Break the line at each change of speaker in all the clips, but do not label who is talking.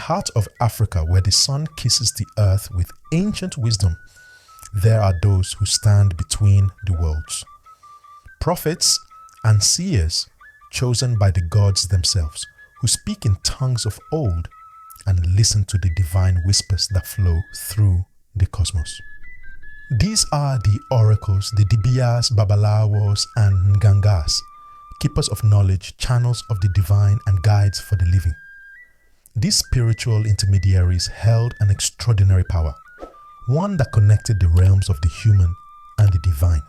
heart of Africa, where the sun kisses the earth with ancient wisdom, there are those who stand between the worlds. Prophets and seers chosen by the gods themselves, who speak in tongues of old and listen to the divine whispers that flow through the cosmos. These are the oracles, the Dibias, Babalawos, and Ngangas, keepers of knowledge, channels of the divine, and guides for the living. These spiritual intermediaries held an extraordinary power, one that connected the realms of the human and the divine.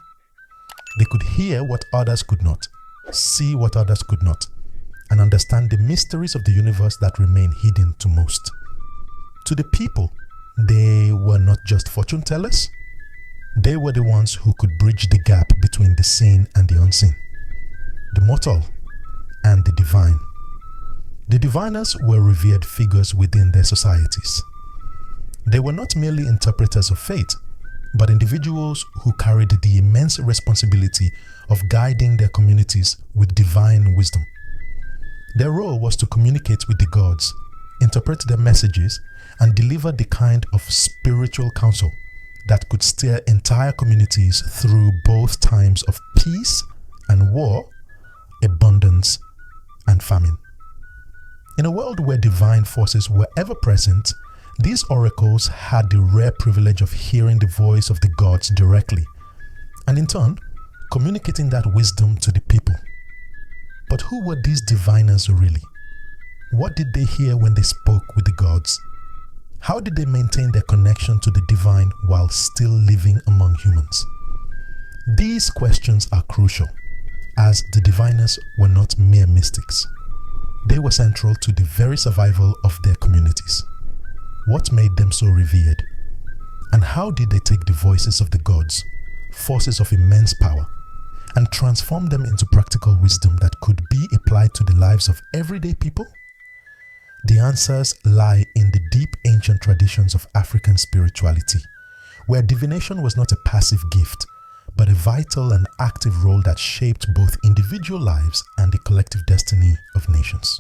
They could hear what others could not, see what others could not, and understand the mysteries of the universe that remain hidden to most. To the people, they were not just fortune tellers. They were the ones who could bridge the gap between the seen and the unseen, the mortal and the divine. The diviners were revered figures within their societies. They were not merely interpreters of fate, but individuals who carried the immense responsibility of guiding their communities with divine wisdom. Their role was to communicate with the gods, interpret their messages, and deliver the kind of spiritual counsel that could steer entire communities through both times of peace and war, abundance and famine. In a world where divine forces were ever present, these oracles had the rare privilege of hearing the voice of the gods directly, and in turn, communicating that wisdom to the people. But who were these diviners really? What did they hear when they spoke with the gods? How did they maintain their connection to the divine while still living among humans? These questions are crucial, as the diviners were not mere mystics. They were central to the very survival of their communities. What made them so revered? And how did they take the voices of the gods, forces of immense power, and transform them into practical wisdom that could be applied to the lives of everyday people? The answers lie in the deep ancient traditions of African spirituality, where divination was not a passive gift, but a vital and active role that shaped both individual lives and the collective destiny of nations.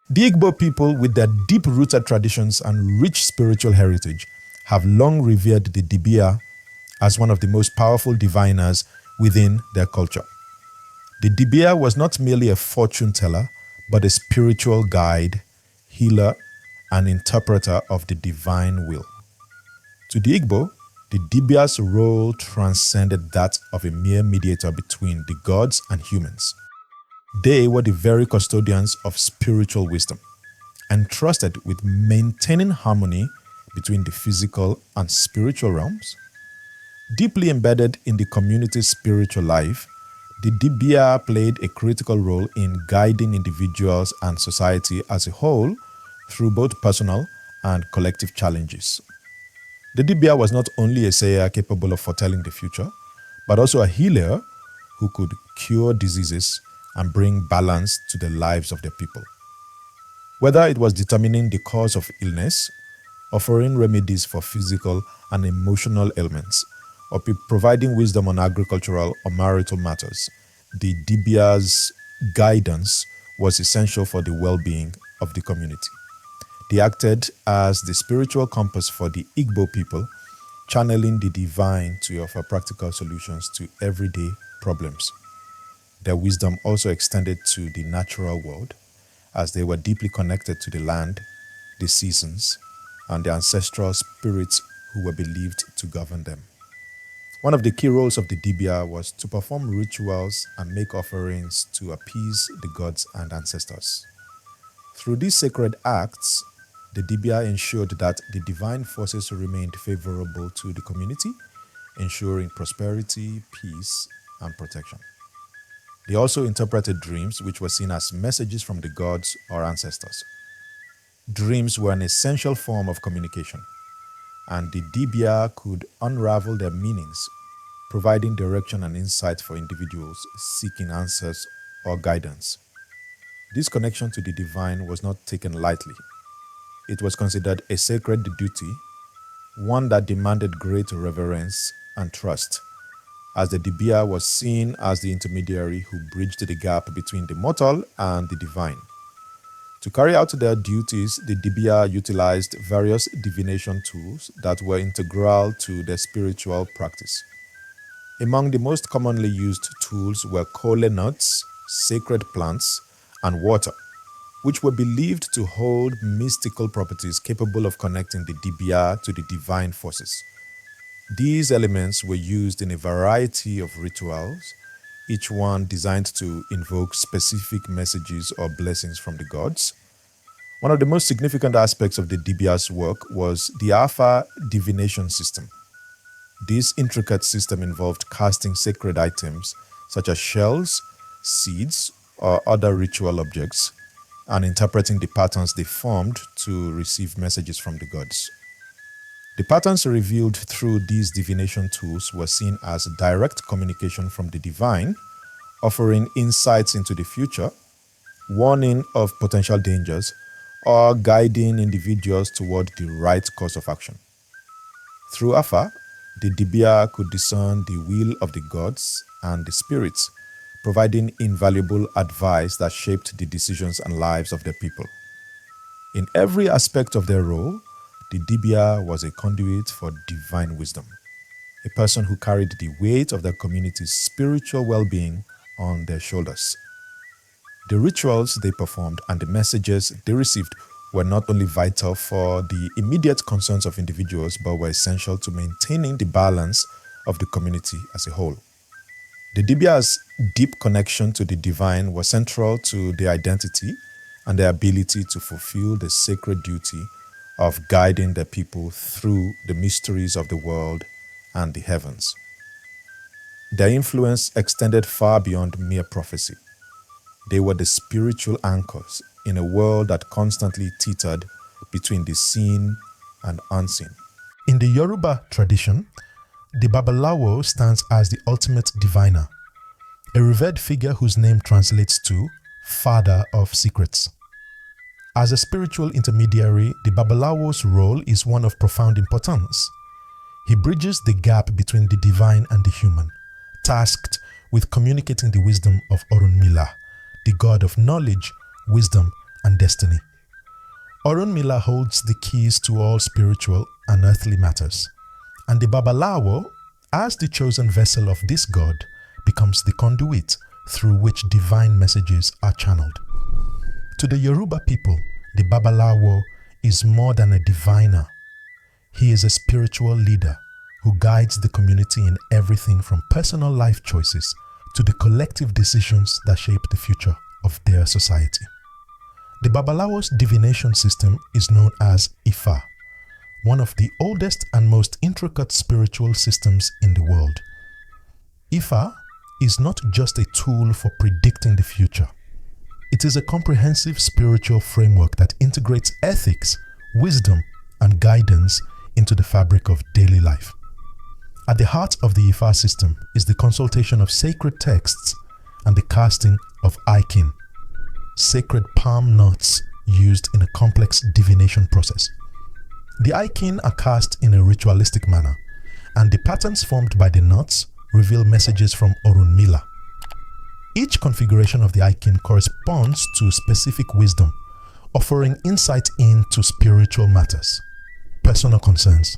The Igbo people, with their deep-rooted traditions and rich spiritual heritage, have long revered the Dibia as one of the most powerful diviners within their culture. The Dibia was not merely a fortune teller, but a spiritual guide, healer, and interpreter of the divine will. To the Igbo, the Dibia's role transcended that of a mere mediator between the gods and humans. They were the very custodians of spiritual wisdom, entrusted with maintaining harmony between the physical and spiritual realms. Deeply embedded in the community's spiritual life, the Dibia played a critical role in guiding individuals and society as a whole through both personal and collective challenges. The Dibia was not only a sayer capable of foretelling the future, but also a healer who could cure diseases and bring balance to the lives of the people. Whether it was determining the cause of illness, offering remedies for physical and emotional ailments, or providing wisdom on agricultural or marital matters, the Dibia's guidance was essential for the well-being of the community. They acted as the spiritual compass for the Igbo people, channeling the divine to offer practical solutions to everyday problems. Their wisdom also extended to the natural world, as they were deeply connected to the land, the seasons, and the ancestral spirits who were believed to govern them. One of the key roles of the Dibia was to perform rituals and make offerings to appease the gods and ancestors. Through these sacred acts, the Dibia ensured that the divine forces remained favorable to the community, ensuring prosperity, peace, and protection. They also interpreted dreams, which were seen as messages from the gods or ancestors. Dreams were an essential form of communication, and the Dibia could unravel their meanings, providing direction and insight for individuals seeking answers or guidance. This connection to the divine was not taken lightly. It was considered a sacred duty, one that demanded great reverence and trust, as the Dibia was seen as the intermediary who bridged the gap between the mortal and the divine. To carry out their duties, the Dibia utilized various divination tools that were integral to their spiritual practice. Among the most commonly used tools were kola nuts, sacred plants, and water, which were believed to hold mystical properties capable of connecting the Dibia to the divine forces. These elements were used in a variety of rituals, each one designed to invoke specific messages or blessings from the gods. One of the most significant aspects of the Dibia's work was the Alpha divination system. This intricate system involved casting sacred items such as shells, seeds, or other ritual objects, and interpreting the patterns they formed to receive messages from the gods. The patterns revealed through these divination tools were seen as direct communication from the divine, offering insights into the future, warning of potential dangers, or guiding individuals toward the right course of action. Through Afa, the Dibia could discern the will of the gods and the spirits, providing invaluable advice that shaped the decisions and lives of their people. In every aspect of their role, the Dibia was a conduit for divine wisdom, a person who carried the weight of their community's spiritual well-being on their shoulders. The rituals they performed and the messages they received were not only vital for the immediate concerns of individuals, but were essential to maintaining the balance of the community as a whole. The Dibia's deep connection to the divine was central to their identity and their ability to fulfill the sacred duty of guiding their people through the mysteries of the world and the heavens. Their influence extended far beyond mere prophecy. They were the spiritual anchors in a world that constantly teetered between the seen and unseen. In the Yoruba tradition, the Babalawo stands as the ultimate diviner, a revered figure whose name translates to Father of Secrets. As a spiritual intermediary, the Babalawo's role is one of profound importance. He bridges the gap between the divine and the human, tasked with communicating the wisdom of Orunmila, the god of knowledge, wisdom, and destiny. Orunmila holds the keys to all spiritual and earthly matters, and the Babalawo, as the chosen vessel of this god, becomes the conduit through which divine messages are channeled. To the Yoruba people, the Babalawo is more than a diviner. He is a spiritual leader who guides the community in everything from personal life choices to the collective decisions that shape the future of their society. The Babalawo's divination system is known as Ifa, one of the oldest and most intricate spiritual systems in the world. Ifa is not just a tool for predicting the future. It is a comprehensive spiritual framework that integrates ethics, wisdom, and guidance into the fabric of daily life. At the heart of the Ifa system is the consultation of sacred texts and the casting of Aikin, sacred palm nuts used in a complex divination process. The Aikin are cast in a ritualistic manner, and the patterns formed by the nuts reveal messages from Orunmila. Each configuration of the Aikin corresponds to specific wisdom, offering insight into spiritual matters, personal concerns,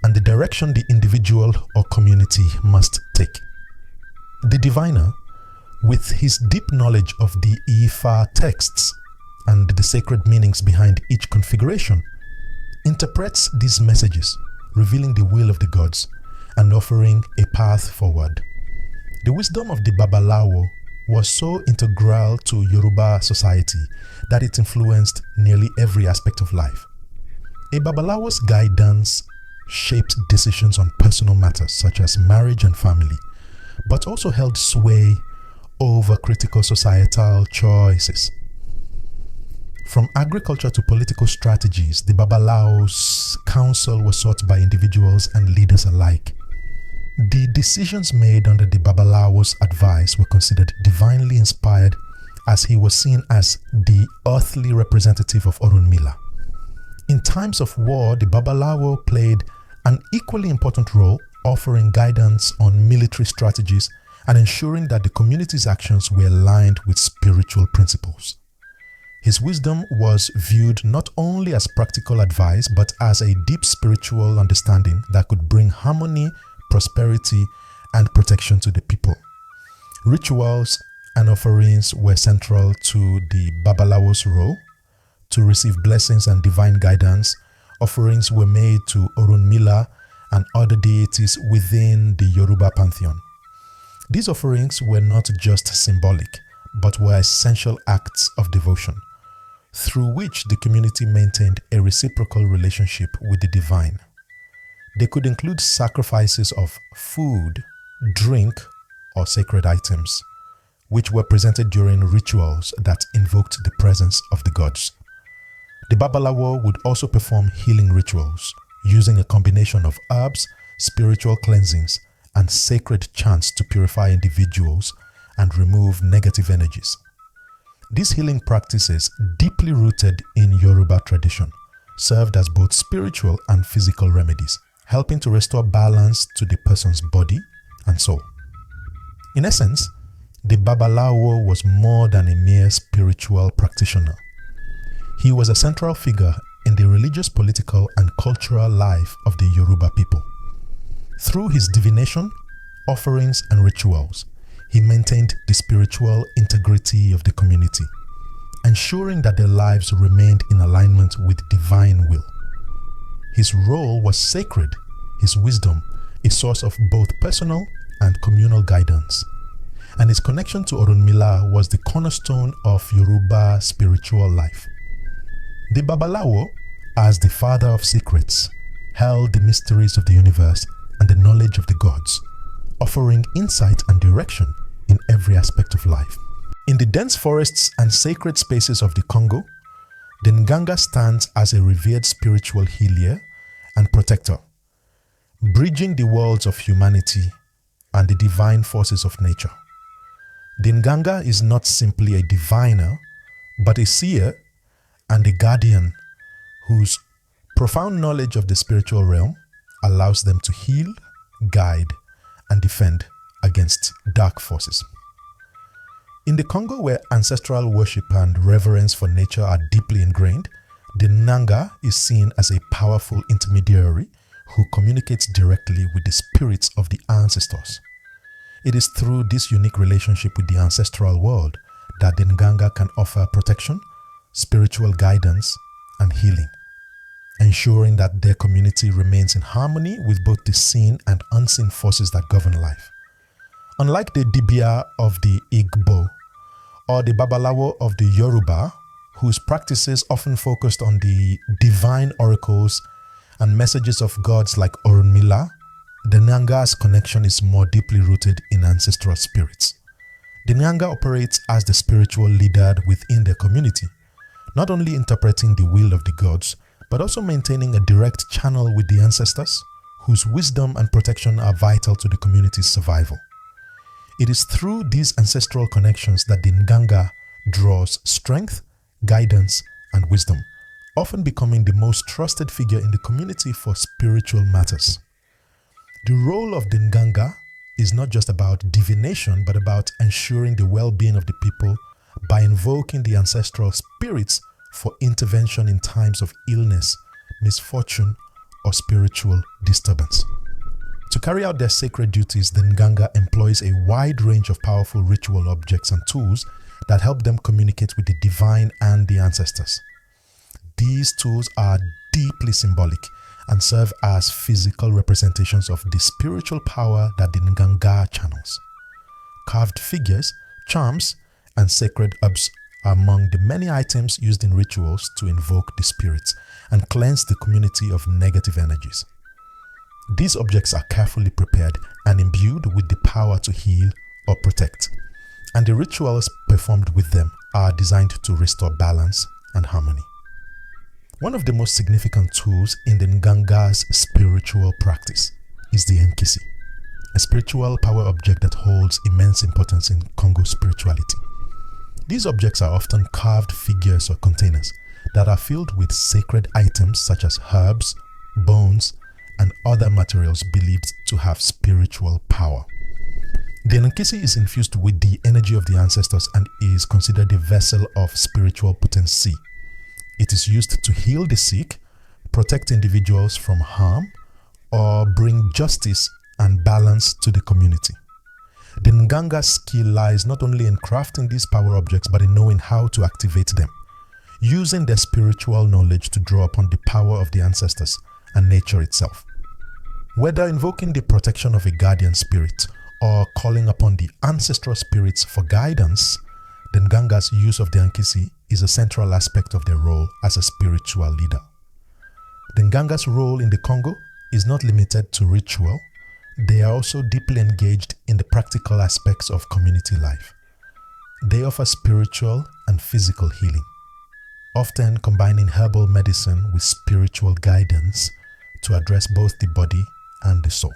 and the direction the individual or community must take. The diviner, with his deep knowledge of the Ifa texts and the sacred meanings behind each configuration, interprets these messages, revealing the will of the gods and offering a path forward. The wisdom of the Babalawo was so integral to Yoruba society that it influenced nearly every aspect of life. A Babalawo's guidance shaped decisions on personal matters such as marriage and family, but also held sway over critical societal choices. From agriculture to political strategies, the Babalawo's counsel was sought by individuals and leaders alike. The decisions made under the Babalawo's advice were considered divinely inspired, as he was seen as the earthly representative of Orunmila. In times of war, the Babalawo played an equally important role, offering guidance on military strategies and ensuring that the community's actions were aligned with spiritual principles. His wisdom was viewed not only as practical advice, but as a deep spiritual understanding that could bring harmony, prosperity, and protection to the people. Rituals and offerings were central to the Babalawo's role. To receive blessings and divine guidance, offerings were made to Orunmila and other deities within the Yoruba pantheon. These offerings were not just symbolic, but were essential acts of devotion, through which the community maintained a reciprocal relationship with the divine. They could include sacrifices of food, drink, or sacred items, which were presented during rituals that invoked the presence of the gods. The Babalawo would also perform healing rituals, using a combination of herbs, spiritual cleansings, and sacred chants to purify individuals and remove negative energies. These healing practices, deeply rooted in Yoruba tradition, served as both spiritual and physical remedies, helping to restore balance to the person's body and soul. In essence, the Babalawo was more than a mere spiritual practitioner. He was a central figure in the religious, political, and cultural life of the Yoruba people. Through his divination, offerings, and rituals, he maintained the spiritual integrity of the community, ensuring that their lives remained in alignment with divine will. His role was sacred, his wisdom a source of both personal and communal guidance, and his connection to Orunmila was the cornerstone of Yoruba spiritual life. The Babalawo, as the father of secrets, held the mysteries of the universe and the knowledge of the gods, offering insight and direction in every aspect of life. In the dense forests and sacred spaces of the Congo, the Nganga stands as a revered spiritual healer and protector, bridging the worlds of humanity and the divine forces of nature. The Nganga is not simply a diviner, but a seer and a guardian whose profound knowledge of the spiritual realm allows them to heal, guide, and defend against dark forces. In the Congo, where ancestral worship and reverence for nature are deeply ingrained, the Nganga is seen as a powerful intermediary who communicates directly with the spirits of the ancestors. It is through this unique relationship with the ancestral world that the Nganga can offer protection, spiritual guidance, and healing, ensuring that their community remains in harmony with both the seen and unseen forces that govern life. Unlike the Dibia of the Igbo or the Babalawo of the Yoruba, whose practices often focused on the divine oracles and messages of gods like Orunmila, the Nganga's connection is more deeply rooted in ancestral spirits. The Nganga operates as the spiritual leader within their community, not only interpreting the will of the gods, but also maintaining a direct channel with the ancestors, whose wisdom and protection are vital to the community's survival. It is through these ancestral connections that the Nganga draws strength, guidance, and wisdom, often becoming the most trusted figure in the community for spiritual matters. The role of the Nganga is not just about divination, but about ensuring the well-being of the people by invoking the ancestral spirits for intervention in times of illness, misfortune, or spiritual disturbance. To carry out their sacred duties, the Nganga employs a wide range of powerful ritual objects and tools that help them communicate with the divine and the ancestors. These tools are deeply symbolic and serve as physical representations of the spiritual power that the Nganga channels. Carved figures, charms, and sacred herbs are among the many items used in rituals to invoke the spirits and cleanse the community of negative energies. These objects are carefully prepared and imbued with the power to heal or protect, and the rituals performed with them are designed to restore balance and harmony. One of the most significant tools in the Nganga's spiritual practice is the Nkisi, a spiritual power object that holds immense importance in Congo spirituality. These objects are often carved figures or containers that are filled with sacred items such as herbs, bones, and other materials believed to have spiritual power. The Nkisi is infused with the energy of the ancestors and is considered a vessel of spiritual potency. It is used to heal the sick, protect individuals from harm, or bring justice and balance to the community. The Nganga's skill lies not only in crafting these power objects but in knowing how to activate them, using their spiritual knowledge to draw upon the power of the ancestors and nature itself. Whether invoking the protection of a guardian spirit or calling upon the ancestral spirits for guidance, the Nganga's use of the Nkisi is a central aspect of their role as a spiritual leader. The Nganga's role in the Congo is not limited to ritual. They are also deeply engaged in the practical aspects of community life. They offer spiritual and physical healing, often combining herbal medicine with spiritual guidance to address both the body and the soul.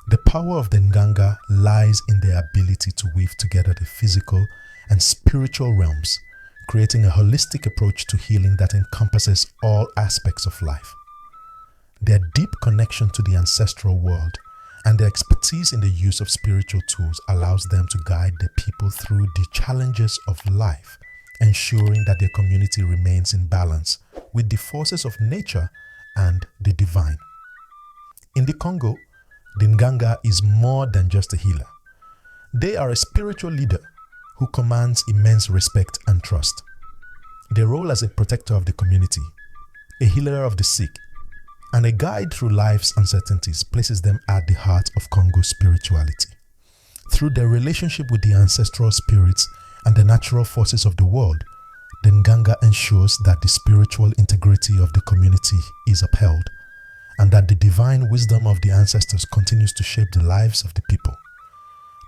The power of the Nganga lies in their ability to weave together the physical and spiritual realms, creating a holistic approach to healing that encompasses all aspects of life. Their deep connection to the ancestral world and their expertise in the use of spiritual tools allows them to guide the people through the challenges of life, ensuring that their community remains in balance with the forces of nature and the divine. In the Congo, the Nganga is more than just a healer. They are a spiritual leader who commands immense respect and trust. Their role as a protector of the community, a healer of the sick, and a guide through life's uncertainties places them at the heart of Congo's spirituality. Through their relationship with the ancestral spirits and the natural forces of the world, the Nganga ensures that the spiritual integrity of the community is upheld and that the divine wisdom of the ancestors continues to shape the lives of the people.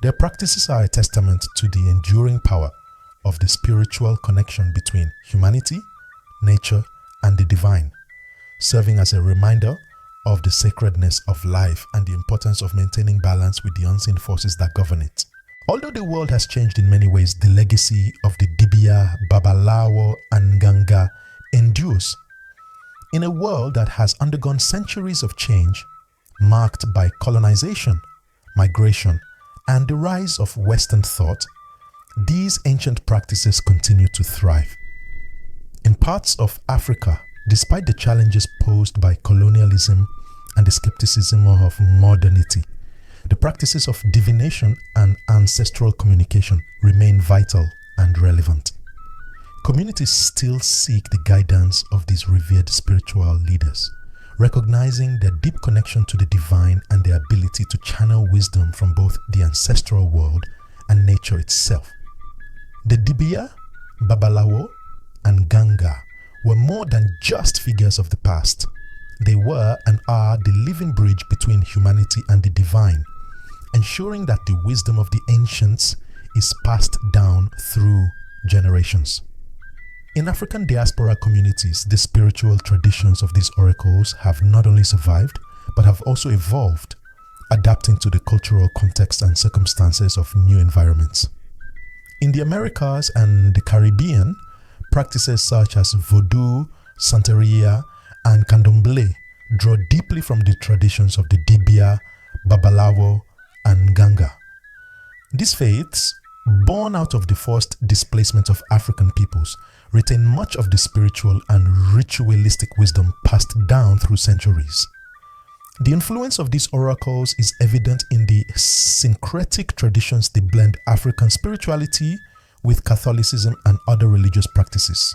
Their practices are a testament to the enduring power of the spiritual connection between humanity, nature, and the divine, serving as a reminder of the sacredness of life and the importance of maintaining balance with the unseen forces that govern it. Although the world has changed in many ways, the legacy of the Dibia, Babalawo, and Nganga endures. In a world that has undergone centuries of change, marked by colonization, migration, and the rise of Western thought, these ancient practices continue to thrive. In parts of Africa, despite the challenges posed by colonialism and the skepticism of modernity, the practices of divination and ancestral communication remain vital and relevant. Communities still seek the guidance of these revered spiritual leaders, recognizing their deep connection to the divine and their ability to channel wisdom from both the ancestral world and nature itself. The Dibia, Babalawo, and Nganga were more than just figures of the past. They were and are the living bridge between humanity and the divine, ensuring that the wisdom of the ancients is passed down through generations. In African diaspora communities, the spiritual traditions of these oracles have not only survived, but have also evolved, adapting to the cultural context and circumstances of new environments. In the Americas and the Caribbean, practices such as Voodoo, Santeria, and Candomblé draw deeply from the traditions of the Dibia, Babalawo, and Nganga. These faiths, born out of the forced displacement of African peoples, retain much of the spiritual and ritualistic wisdom passed down through centuries. The influence of these oracles is evident in the syncretic traditions they blend African spirituality with Catholicism and other religious practices.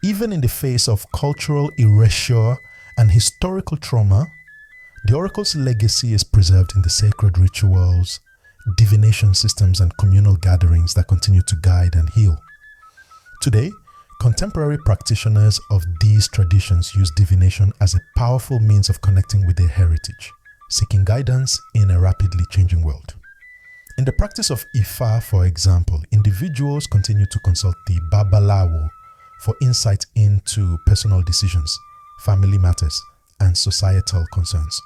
Even in the face of cultural erasure and historical trauma, the oracle's legacy is preserved in the sacred rituals, divination systems, and communal gatherings that continue to guide and heal. Today, contemporary practitioners of these traditions use divination as a powerful means of connecting with their heritage, seeking guidance in a rapidly changing world. In the practice of Ifa, for example, individuals continue to consult the Babalawo for insight into personal decisions, family matters, and societal concerns,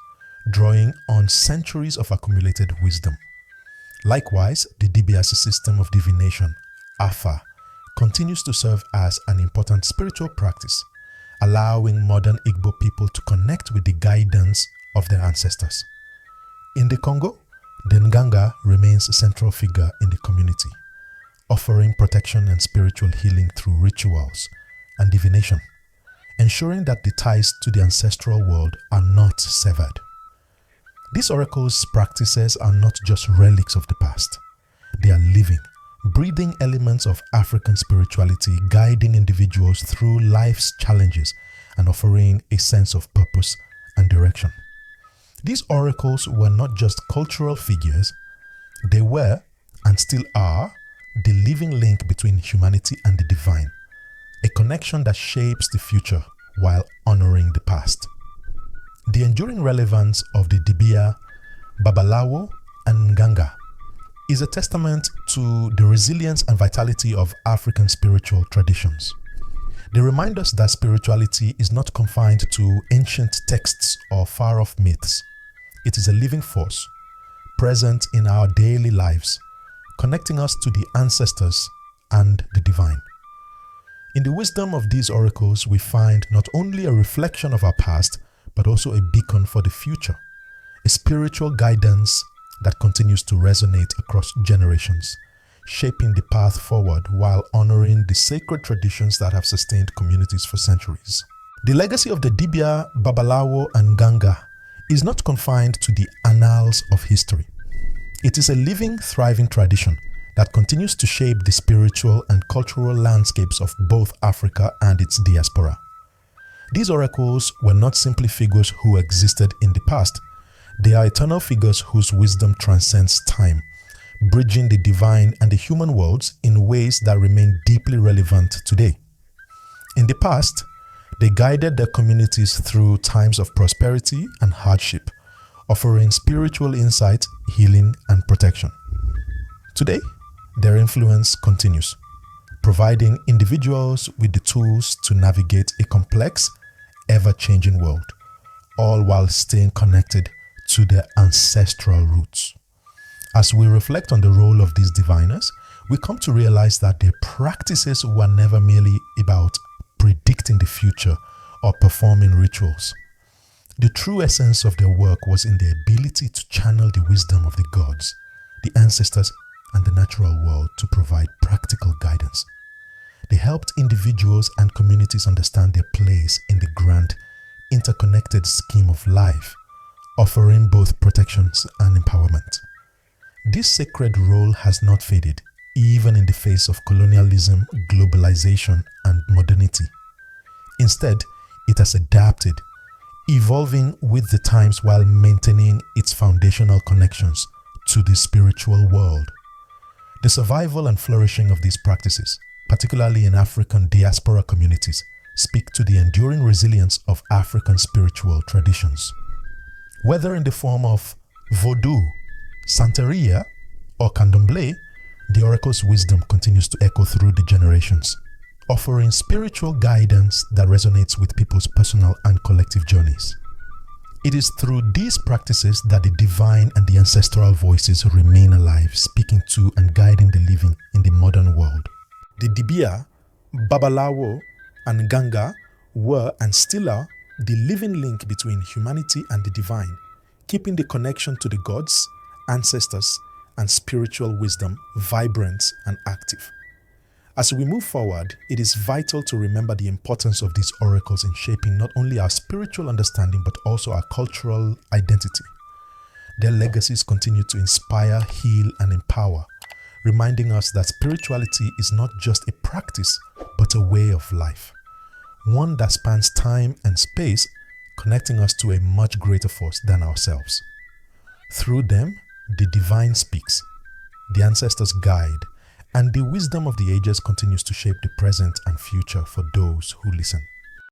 drawing on centuries of accumulated wisdom. Likewise, the Dibia's system of divination, Afa, continues to serve as an important spiritual practice, allowing modern Igbo people to connect with the guidance of their ancestors. In the Congo, The Nganga remains a central figure in the community, offering protection and spiritual healing through rituals and divination, ensuring that the ties to the ancestral world are not severed. These oracles' practices are not just relics of the past. They are living, breathing elements of African spirituality, guiding individuals through life's challenges and offering a sense of purpose and direction. These oracles were not just cultural figures, they were, and still are, the living link between humanity and the divine, a connection that shapes the future while honoring the past. The enduring relevance of the Dibia, Babalawo, and Nganga is a testament to the resilience and vitality of African spiritual traditions. They remind us that spirituality is not confined to ancient texts or far-off myths. It is a living force, present in our daily lives, connecting us to the ancestors and the divine. In the wisdom of these oracles, we find not only a reflection of our past, but also a beacon for the future, a spiritual guidance that continues to resonate across generations, shaping the path forward while honoring the sacred traditions that have sustained communities for centuries. The legacy of the Dibia, Babalawo, and Nganga is not confined to the annals of history. It is a living, thriving tradition that continues to shape the spiritual and cultural landscapes of both Africa and its diaspora. These oracles were not simply figures who existed in the past. They are eternal figures whose wisdom transcends time, bridging the divine and the human worlds in ways that remain deeply relevant today. In the past, they guided their communities through times of prosperity and hardship, offering spiritual insight, healing, and protection. Today, their influence continues, providing individuals with the tools to navigate a complex, ever-changing world, all while staying connected to their ancestral roots. As we reflect on the role of these diviners, we come to realize that their practices were never merely about predicting the future or performing rituals. The true essence of their work was in the ability to channel the wisdom of the gods, the ancestors, and the natural world to provide practical guidance. They helped individuals and communities understand their place in the grand, interconnected scheme of life, offering both protections and empowerment. This sacred role has not faded, even in the face of colonialism, globalization, and modernity. Instead, it has adapted, evolving with the times while maintaining its foundational connections to the spiritual world. The survival and flourishing of these practices, particularly in African diaspora communities, speak to the enduring resilience of African spiritual traditions. Whether in the form of voodoo, Santeria, or candomblé, the oracle's wisdom continues to echo through the generations, offering spiritual guidance that resonates with people's personal and collective journeys. It is through these practices that the divine and the ancestral voices remain alive, speaking to and guiding the living in the modern world. The Dibia, Babalawo, and Nganga were and still are the living link between humanity and the divine, keeping the connection to the gods, ancestors, and spiritual wisdom vibrant and active. As we move forward, it is vital to remember the importance of these oracles in shaping not only our spiritual understanding but also our cultural identity. Their legacies continue to inspire, heal, and empower, reminding us that spirituality is not just a practice but a way of life, one that spans time and space, connecting us to a much greater force than ourselves. Through them, the divine speaks, the ancestors guide, and the wisdom of the ages continues to shape the present and future for those who listen.